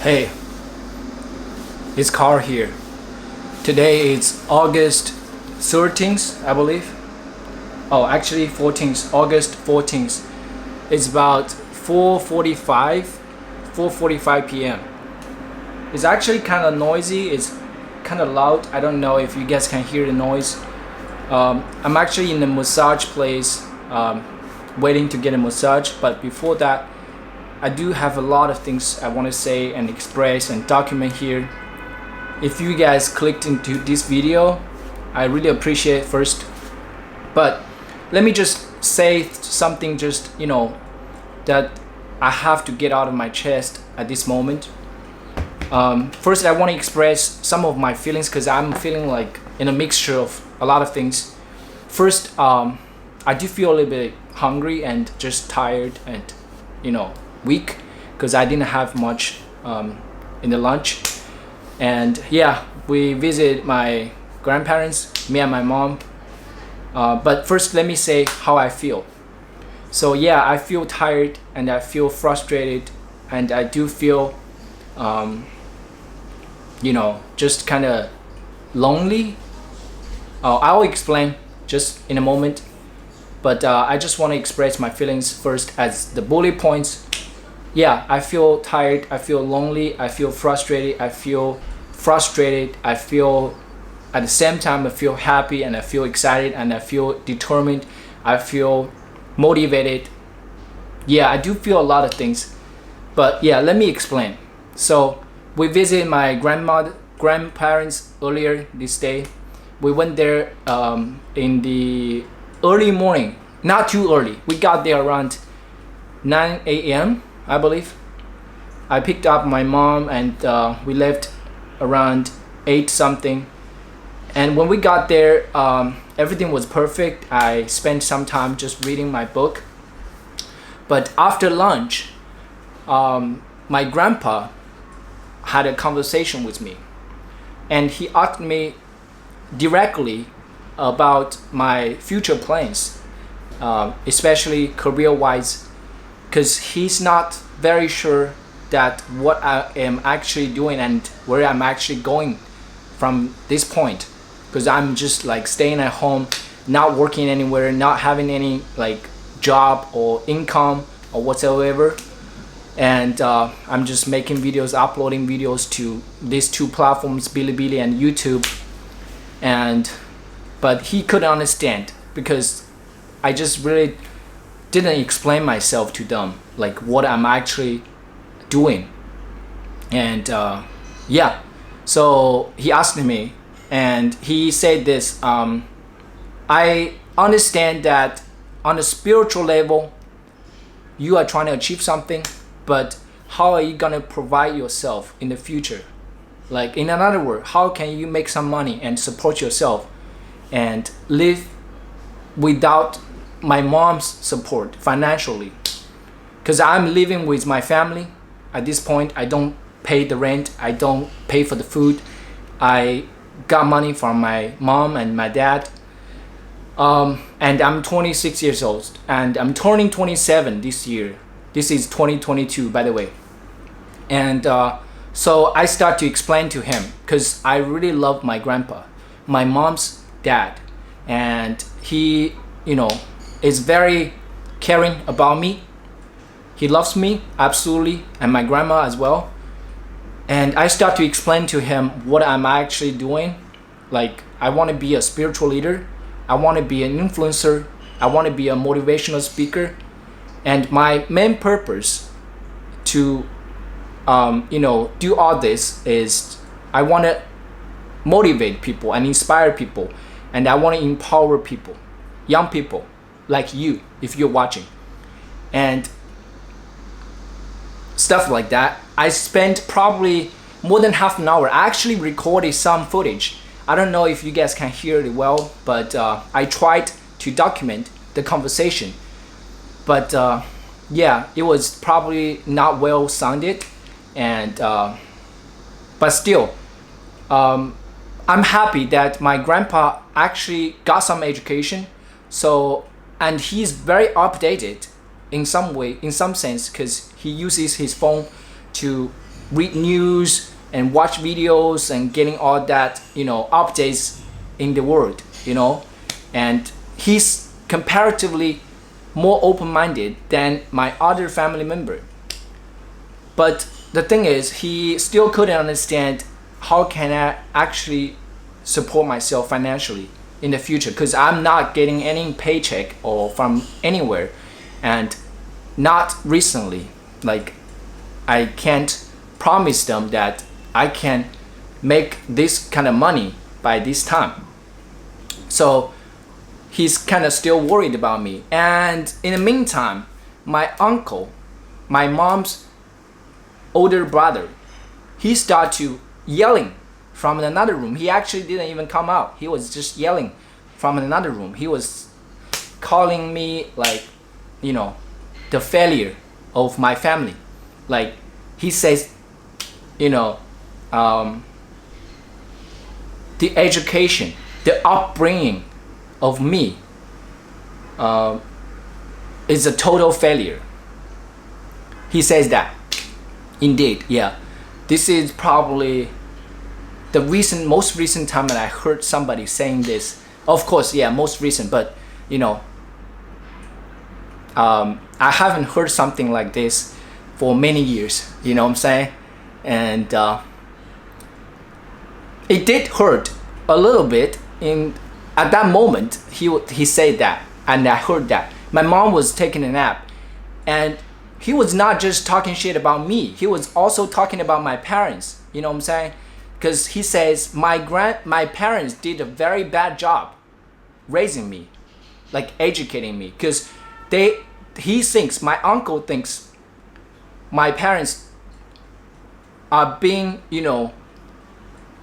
Hey, it's Carl here. Today is August 13th, I believe. Oh, actually 14th, August 14th. It's about 4:45 p.m. It's actually kind of noisy. It's kind of loud. I don't know if you guys can hear the noise. I'm actually in the massage place, waiting to get a massage. But before that, I do have a lot of things I want to say and express and document here. If you guys clicked into this video, I really appreciate it first. But let me just say something that I have to get out of my chest at this moment. First, I want to express some of my feelings because I'm feeling like in a mixture of a lot of things. First, I do feel a little bit hungry and just tired and weak because I didn't have much in the lunch. And yeah, we visit my grandparents, me and my mom. But first, let me say how I feel. So yeah, I feel tired and I feel frustrated and I do feel just kind of lonely. I'll explain just in a moment, but I just want to express my feelings first as the bullet points. Yeah, I feel tired, I feel lonely, I feel frustrated, I feel at the same time I feel happy and I feel excited and I feel determined, I feel motivated. Yeah, I do feel a lot of things, but yeah, let me explain. So we visited my grandparents earlier this day. We went there in the early morning, not too early. We got there around 9 a.m. I believe. I picked up my mom and we left around 8 something. And when we got there, everything was perfect. I spent some time just reading my book. But after lunch, my grandpa had a conversation with me. And he asked me directly about my future plans, especially career-wise, because he's not very sure that what I am actually doing and where I'm actually going from this point, because I'm just like staying at home, not working anywhere, not having any like job or income or whatsoever, and I'm just making videos, uploading videos to these two platforms, Bilibili and YouTube. But he couldn't understand because I just really didn't explain myself to them, like what I'm actually doing. And yeah, so he asked me and he said this, I understand that on a spiritual level you are trying to achieve something, but how are you gonna provide yourself in the future? Like, in another word, how can you make some money and support yourself and live without my mom's support financially? Because I'm living with my family at this point. I don't pay the rent, I don't pay for the food. I got money from my mom and my dad. And I'm 26 years old and I'm turning 27 this year. This is 2022, by the way. And so I start to explain to him because I really love my grandpa, my mom's dad, and he is very caring about me. He loves me absolutely, and my grandma as well. And I start to explain to him what I'm actually doing. Like, I want to be a spiritual leader, I want to be an influencer, I want to be a motivational speaker, and my main purpose to do all this is I want to motivate people and inspire people, and I want to empower people, young people like you, if you're watching, and stuff like that. I spent probably more than half an hour. I actually recorded some footage. I don't know if you guys can hear it well, but I tried to document the conversation. But yeah, it was probably not well sounded, and but still, I'm happy that my grandpa actually got some education. So, and he's very updated in some way, in some sense, because he uses his phone to read news and watch videos and getting all that, updates in the world, and he's comparatively more open-minded than my other family member. But the thing is, he still couldn't understand how can I actually support myself financially in the future, because I'm not getting any paycheck or from anywhere, and not recently. Like, I can't promise them that I can make this kind of money by this time. So he's kind of still worried about me. And in the meantime, my uncle, my mom's older brother, he started to yelling from another room. He actually didn't even come out. He was just yelling from another room. He was calling me like, the failure of my family. Like, he says, the education, the upbringing of me is a total failure. He says that. Indeed, yeah. This is probably the most recent time that I heard somebody saying this. Of course, yeah, most recent, but I haven't heard something like this for many years, you know what I'm saying? And it did hurt a little bit. At that moment, he said that, and I heard that. My mom was taking a nap, and he was not just talking shit about me. He was also talking about my parents, you know what I'm saying? Because he says my parents did a very bad job raising me, like educating me, because my uncle thinks my parents are being,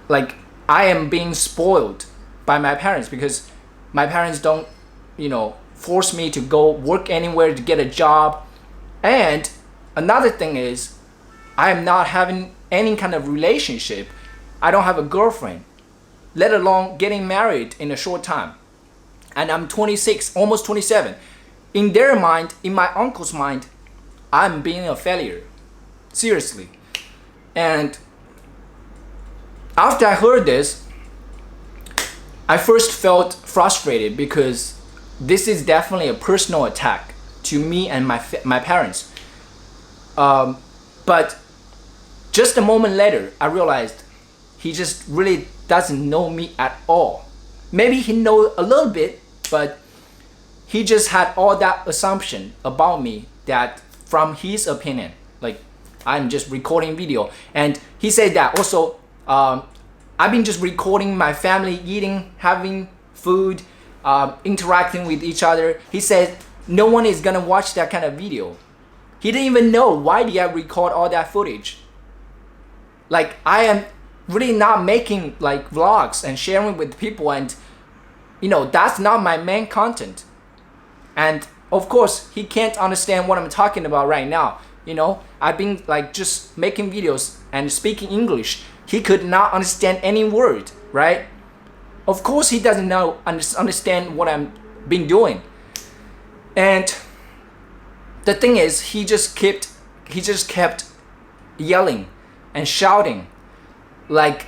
like I am being spoiled by my parents, because my parents don't, force me to go work anywhere to get a job. And another thing is, I am not having any kind of relationship. I don't have a girlfriend, let alone getting married in a short time. And I'm 26, almost 27. In their mind, in my uncle's mind, I'm being a failure. Seriously. And after I heard this, I first felt frustrated, because this is definitely a personal attack to me and my parents. But just a moment later, I realized he just really doesn't know me at all. Maybe he knows a little bit, but he just had all that assumption about me that from his opinion, like I'm just recording video. And he said that also, I've been just recording my family eating, having food, interacting with each other. He said no one is gonna watch that kind of video. He didn't even know why did I record all that footage. Like, I am really not making like vlogs and sharing with people, and that's not my main content. And of course he can't understand what I'm talking about right now. I've been like just making videos and speaking English. He could not understand any word, right? Of course he doesn't understand what I'm been doing. And the thing is, he just kept yelling and shouting, like,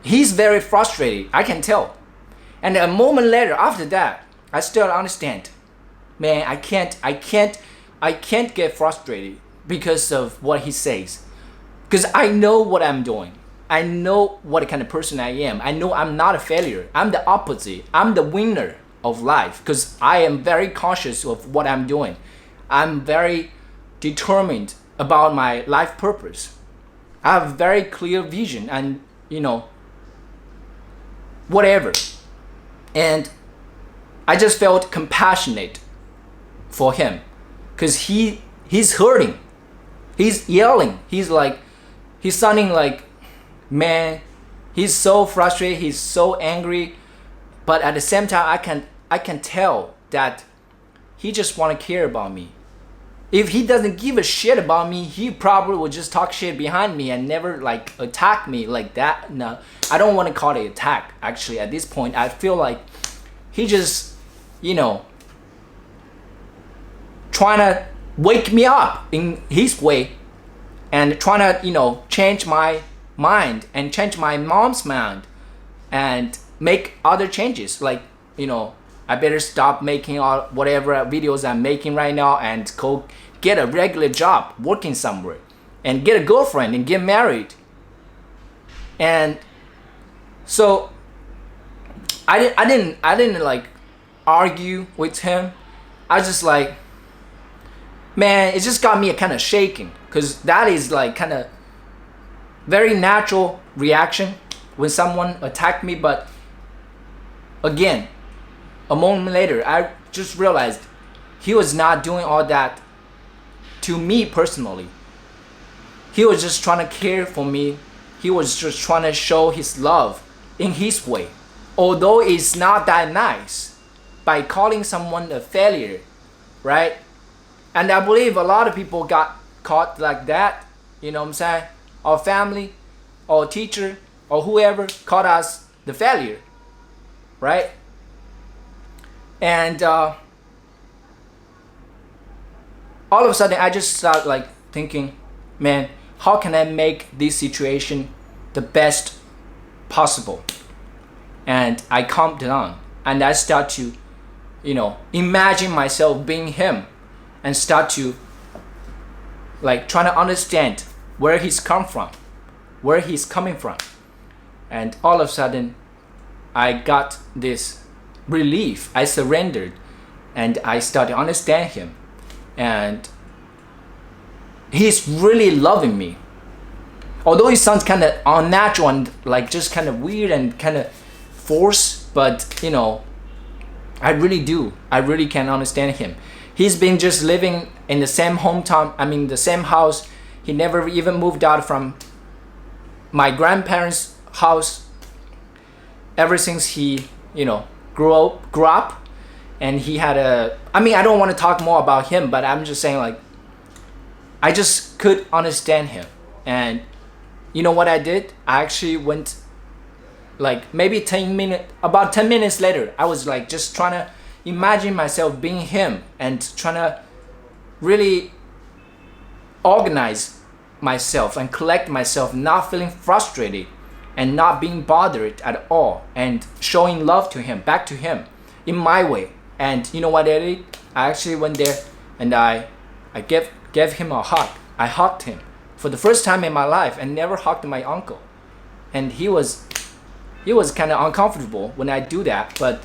he's very frustrated, I can tell. And a moment later, after that, I still understand. Man, I can't get frustrated because of what he says. Because I know what I'm doing. I know what kind of person I am. I know I'm not a failure. I'm the opposite. I'm the winner of life, because I am very conscious of what I'm doing. I'm very determined about my life purpose. I have very clear vision and, whatever. And I just felt compassionate for him, because he's hurting. He's yelling. He's sounding like, man, he's so frustrated, he's so angry. But at the same time, I can tell that he just want to care about me. If he doesn't give a shit about me, he probably would just talk shit behind me and never like attack me like that. No, I don't want to call it attack. Actually, at this point, I feel like he just, trying to wake me up in his way. and trying to, change my mind and change my mom's mind and make other changes. Like, I better stop making all whatever videos I'm making right now and go get a regular job working somewhere and get a girlfriend and get married. And so I didn't like argue with him. I was just like, man, it just got me kind of shaking, because that is like kind of very natural reaction when someone attacked me. But again, a moment later, I just realized he was not doing all that to me personally. He was just trying to care for me. He was just trying to show his love in his way. Although it's not that nice, by calling someone a failure, right? And I believe a lot of people got caught like that, you know what I'm saying? Our family, our teacher, or whoever called us the failure, right? And all of a sudden I just start like thinking, man, how can I make this situation the best possible? And I calm down and I start to, imagine myself being him, and start to like trying to understand where he's coming from. And all of a sudden I got this relief. I surrendered and I started to understand him, and he's really loving me. Although it sounds kind of unnatural and like just kind of weird and kind of forced, but I really do. I really can understand him. He's been just living in the same hometown, the same house. He never even moved out from my grandparents' house ever since he, grew up. And he had I don't want to talk more about him, but I'm just saying, like, I just could understand him. And you know what I did? I actually went, like, maybe about 10 minutes later, I was like just trying to imagine myself being him and trying to really organize myself and collect myself, not feeling frustrated and not being bothered at all, and showing love to him, back to him in my way. And you know what I did? I actually went there and I gave him a hug. I hugged him for the first time in my life, and never hugged my uncle. And he was kind of uncomfortable when I do that, but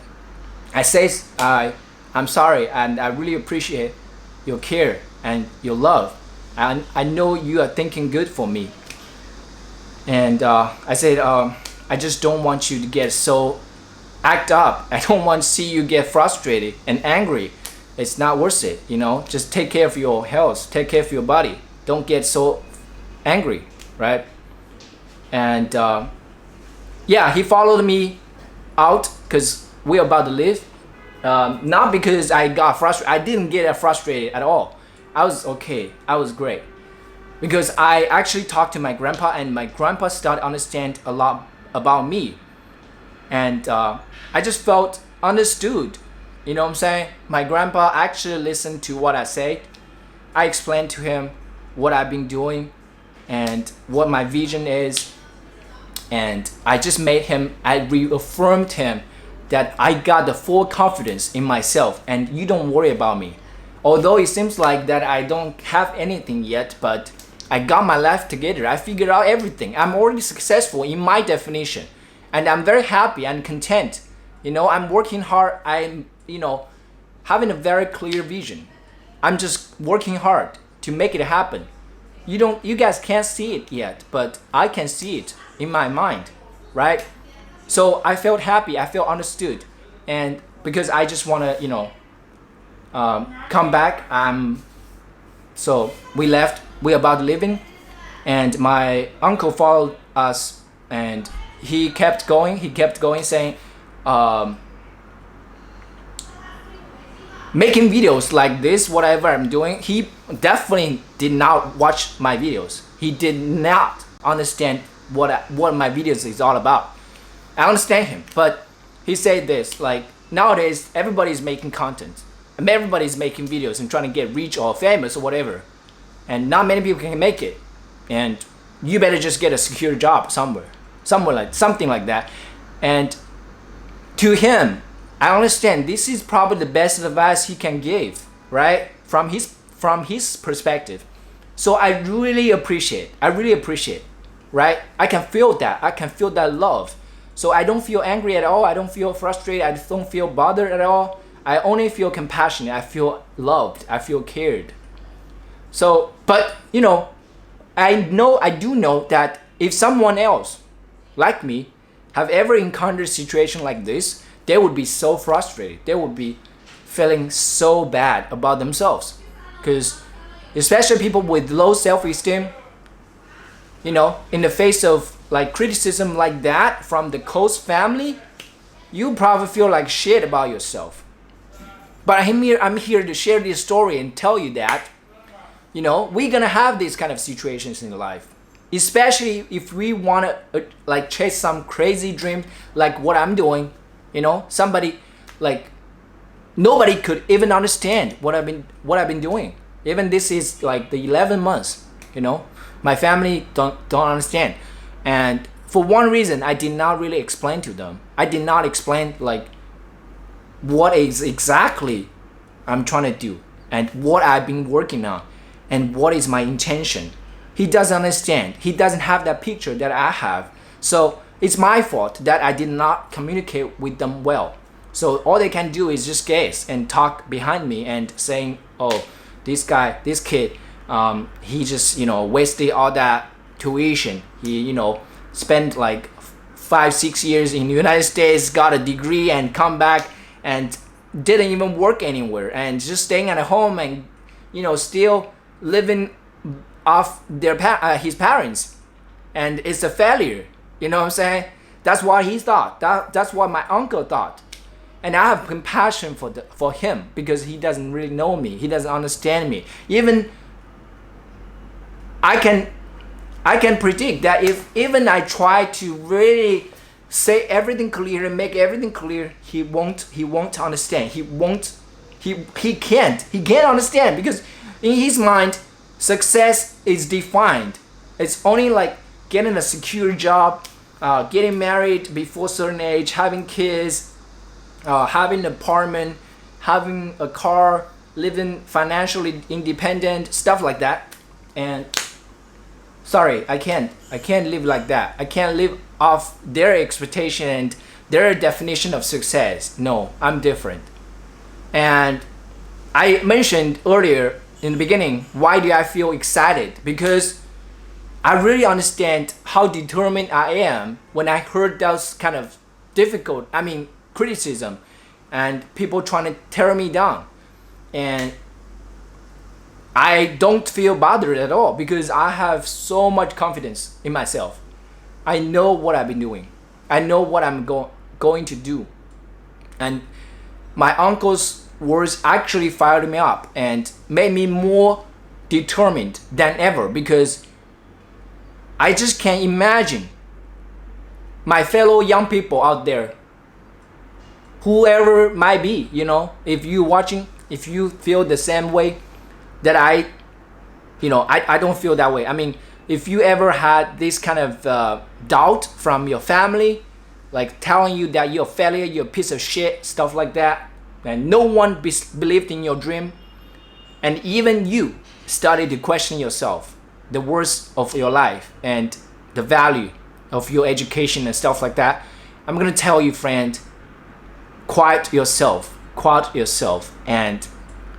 I say I'm sorry, and I really appreciate your care and your love, and I know you are thinking good for me. And I said, I just don't want you to get so act up. I don't want to see you get frustrated and angry. It's not worth it, Just take care of your health, take care of your body. Don't get so angry, right? And he followed me out because we're about to leave. Not because I got frustrated. I didn't get frustrated at all. I was okay. I was great. Because I actually talked to my grandpa, and my grandpa started to understand a lot about me. And I just felt understood. You know what I'm saying? My grandpa actually listened to what I said. I explained to him what I've been doing and what my vision is. And I reaffirmed him that I got the full confidence in myself, and you don't worry about me. Although it seems like that I don't have anything yet, but I got my life together. I figured out everything. I'm already successful in my definition, and I'm very happy and content. I'm working hard. I'm, having a very clear vision. I'm just working hard to make it happen. You guys can't see it yet, but I can see it in my mind, right? So I felt happy. I felt understood, and because I just want to, come back. So we left. We're about leaving, and my uncle followed us, and he kept going. He kept going, saying, making videos like this, whatever I'm doing. He definitely did not watch my videos. He did not understand what my videos is all about. I understand him, but he said this, like, nowadays everybody's making content, and everybody's making videos and trying to get rich or famous or whatever, and not many people can make it. and you better just get a secure job somewhere like something like that. And to him, I understand this is probably the best advice he can give, right? From his perspective. So I really appreciate, right? I can feel that love. So I don't feel angry at all. I don't feel frustrated. I don't feel bothered at all. I only feel compassionate. I feel loved. I feel cared. So, but I do know that if someone else like me have ever encountered a situation like this, they would be so frustrated. They would be feeling so bad about themselves. Because especially people with low self-esteem, in the face of like criticism like that from the close family, you probably feel like shit about yourself. But I'm here to share this story and tell you that, we're gonna have these kind of situations in life. Especially if we wanna like chase some crazy dream like what I'm doing, somebody like nobody could even understand what I've been doing. Even this is like the 11 months, my family don't understand. And for one reason, I did not really explain to them. I did not explain like what is exactly I'm trying to do and what I've been working on and what is my intention. He doesn't understand. He doesn't have that picture that I have. So it's my fault that I did not communicate with them well. So all they can do is just guess and talk behind me and saying, oh, this kid, he just, wasted all that tuition. He, spent like 5-6 years in the United States, got a degree and come back and didn't even work anywhere and just staying at home and, still living off his parents. And it's a failure. You know what I'm saying? That's what he thought. That's what my uncle thought. And I have compassion for him because he doesn't really know me. He doesn't understand me. Even I can predict that if even I try to really say everything clear and make everything clear, he won't understand. He can't understand because in his mind, success is defined. It's only like getting a secure job, getting married before a certain age, having kids, having an apartment, having a car, living financially independent, stuff like that. And sorry, I can't live like that. I can't live off their expectation and their definition of success. No, I'm different. And I mentioned earlier in the beginning, why do I feel excited? Because I really understand how determined I am when I heard those kind of criticism and people trying to tear me down. And I don't feel bothered at all because I have so much confidence in myself. I know what I've been doing. I know what I'm going to do. And my uncle's words actually fired me up and made me more determined than ever because I just can't imagine my fellow young people out there, whoever might be, if you watching, if you feel the same way that I don't feel that way. I mean, if you ever had this kind of doubt from your family, like telling you that you're a failure, you're a piece of shit, stuff like that, and no one believed in your dream, and even you started to question yourself, the worth of your life and the value of your education and stuff like that, I'm gonna tell you, friend, quiet yourself and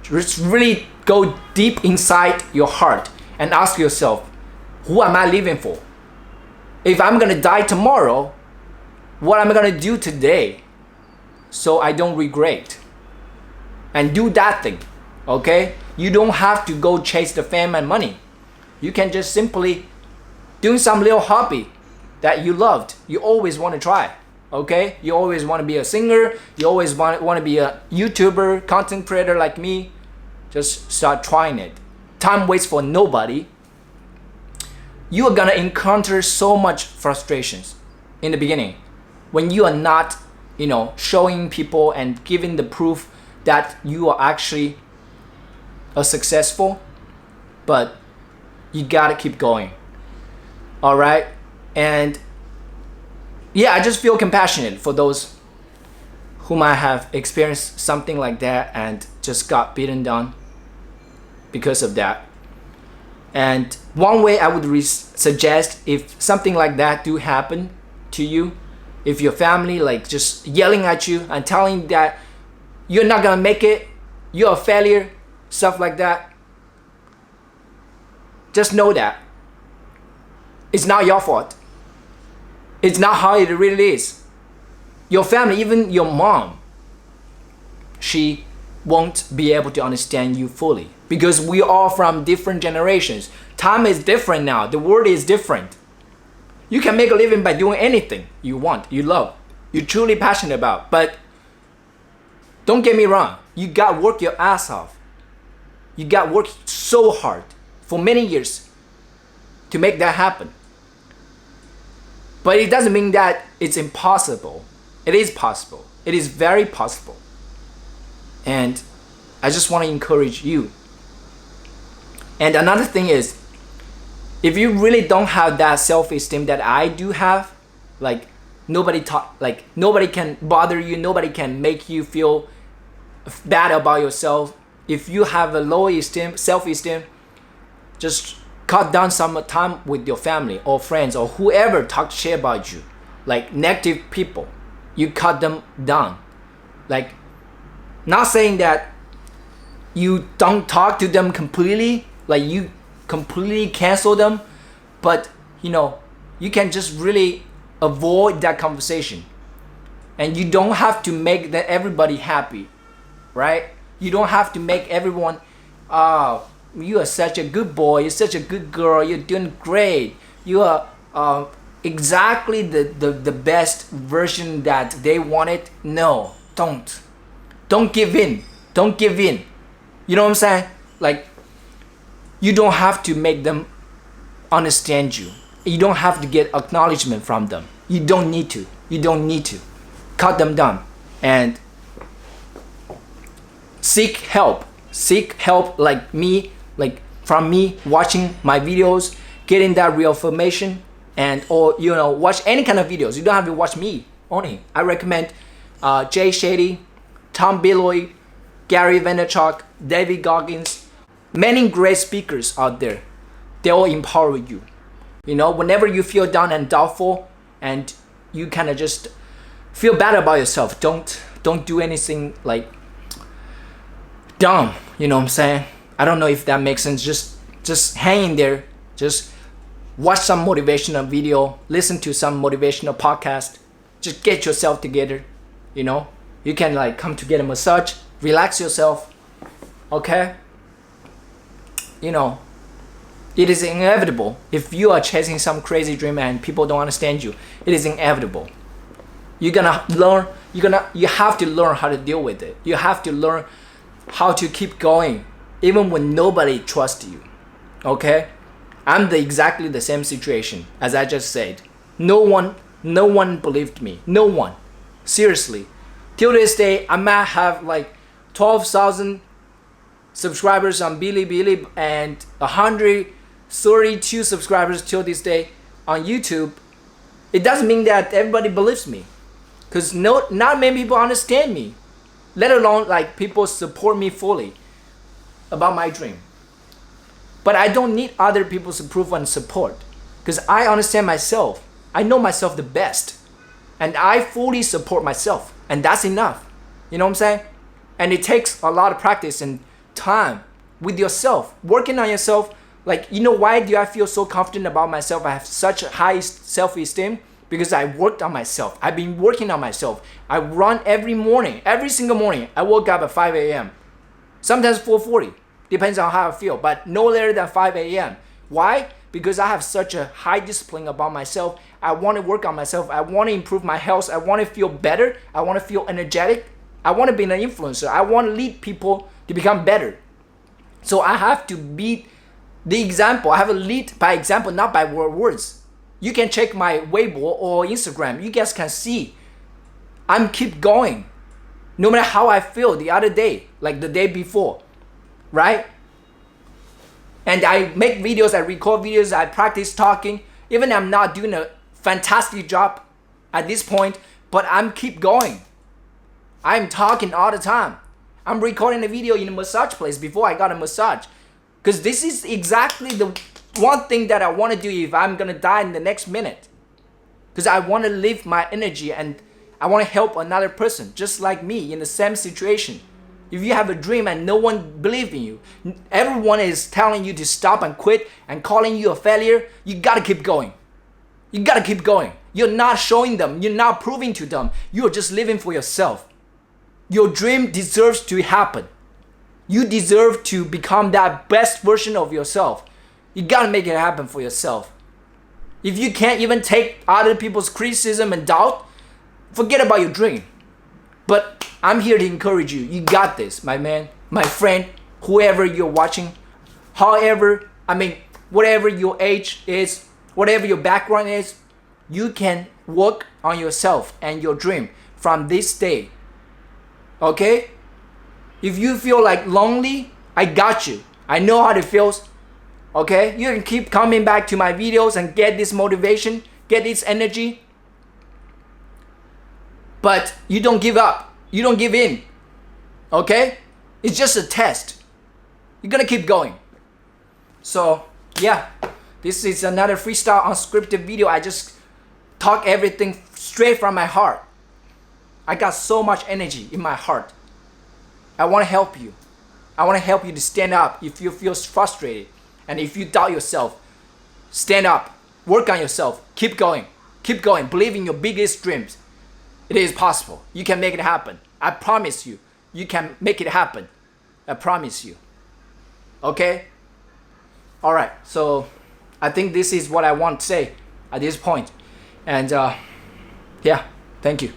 just really go deep inside your heart and ask yourself, who am I living for? If I'm gonna die tomorrow, what am I gonna do today so I don't regret? And do that thing, okay? You don't have to go chase the fame and money. You can just simply do some little hobby that you loved, you always want to try. Okay, you always want to be a singer, you always want to be a YouTuber, content creator like me. Just start trying it. Time waits for nobody. You are gonna encounter so much frustrations in the beginning when you are not, showing people and giving the proof that you are actually a successful. But you gotta keep going. All right. And yeah, I just feel compassionate for those who might have experienced something like that and just got beaten down because of that. And one way I would suggest, if something like that do happen to you, if your family like just yelling at you and telling you that you're not gonna make it, you're a failure, stuff like that, just know that it's not your fault. It's not how it really is. Your family, even your mom, she won't be able to understand you fully because we are from different generations. Time is different now. The world is different. You can make a living by doing anything you want, you love, you're truly passionate about. But don't get me wrong, you got to work your ass off. You got to work so hard for many years to make that happen. But it doesn't mean that it's impossible. It is possible. It is very possible. And I just want to encourage you. And another thing is, if you really don't have that self-esteem that I do have, like nobody can bother you, nobody can make you feel bad about yourself. If you have a low self-esteem, just cut down some time with your family or friends or whoever talks shit about you, like negative people. You cut them down. Like, not saying that you don't talk to them completely, like you completely cancel them, but you can just really avoid that conversation. And you don't have to make everybody happy, right? You don't have to make everyone, oh, you are such a good boy, you're such a good girl, you're doing great, you are exactly the best version that they wanted. No, don't give in. You know what I'm saying? Like, you don't have to make them understand you. You don't have to get acknowledgement from them. You don't need to. Cut them down and seek help. Like me, like from me watching my videos, getting that real information, and or watch any kind of videos. You don't have to watch me only. I recommend Jay Shetty, Tom Billoy, Gary Vaynerchuk, David Goggins, many great speakers out there. They all empower you. Whenever you feel down and doubtful and you kind of just feel bad about yourself, don't do anything like dumb. You know what I'm saying? I don't know if that makes sense. Just hang in there. Just watch some motivational video, listen to some motivational podcast. Just get yourself together. You can like come to get a massage, relax yourself. Okay? It is inevitable. If you are chasing some crazy dream and people don't understand you, it is inevitable. You have to learn how to deal with it. You have to learn how to keep going even when nobody trusts you. Okay? I'm exactly the same situation as I just said. No one believed me. No one. Seriously. Till this day, I might have like 12,000 subscribers on Bilibili and 132 subscribers till this day on YouTube. It doesn't mean that everybody believes me, because not many people understand me, let alone like people support me fully about my dream. But I don't need other people's approval and support, because I understand myself. I know myself the best, and I fully support myself, and that's enough. You know what I'm saying? And it takes a lot of practice and time with yourself, working on yourself. Like, why do I feel so confident about myself? I have such a high self-esteem because I worked on myself. I've been working on myself. I run every morning, every single morning. I woke up at 5 a.m. Sometimes 4:40, depends on how I feel, but no later than 5 a.m. Why? Because I have such a high discipline about myself. I want to work on myself. I want to improve my health. I want to feel better. I want to feel energetic. I want to be an influencer. I want to lead people to become better. So I have to be the example. I have to lead by example, not by words. You can check my Weibo or Instagram. You guys can see I'm keep going. No matter how I feel the other day, like the day before, right? And I make videos, I record videos, I practice talking. Even I'm not doing a fantastic job at this point, but I'm keep going. I'm talking all the time. I'm recording a video in a massage place before I got a massage. Because this is exactly the one thing that I want to do if I'm going to die in the next minute. Because I want to live my energy and I want to help another person just like me in the same situation. If you have a dream and no one believes in you, everyone is telling you to stop and quit and calling you a failure, you got to keep going. You got to keep going. You're not showing them. You're not proving to them. You're just living for yourself. Your dream deserves to happen. You deserve to become that best version of yourself. You got to make it happen for yourself. If you can't even take other people's criticism and doubt, forget about your dream. But I'm here to encourage you. You got this, my man, my friend, whoever you're watching. Whatever your age is, whatever your background is, you can work on yourself and your dream from this day. Okay? If you feel like lonely, I got you. I know how it feels. Okay? You can keep coming back to my videos and get this motivation, get this energy. But you don't give up. You don't give in. Okay? It's just a test. You're gonna keep going. So, yeah. This is another freestyle unscripted video. I just talk everything straight from my heart. I got so much energy in my heart. I want to help you. I want to help you to stand up if you feel frustrated. And if you doubt yourself, stand up. Work on yourself. Keep going. Keep going. Believe in your biggest dreams. It is possible. You can make it happen. I promise you. You can make it happen. I promise you. Okay? Alright. So, I think this is what I want to say at this point. And yeah. Thank you.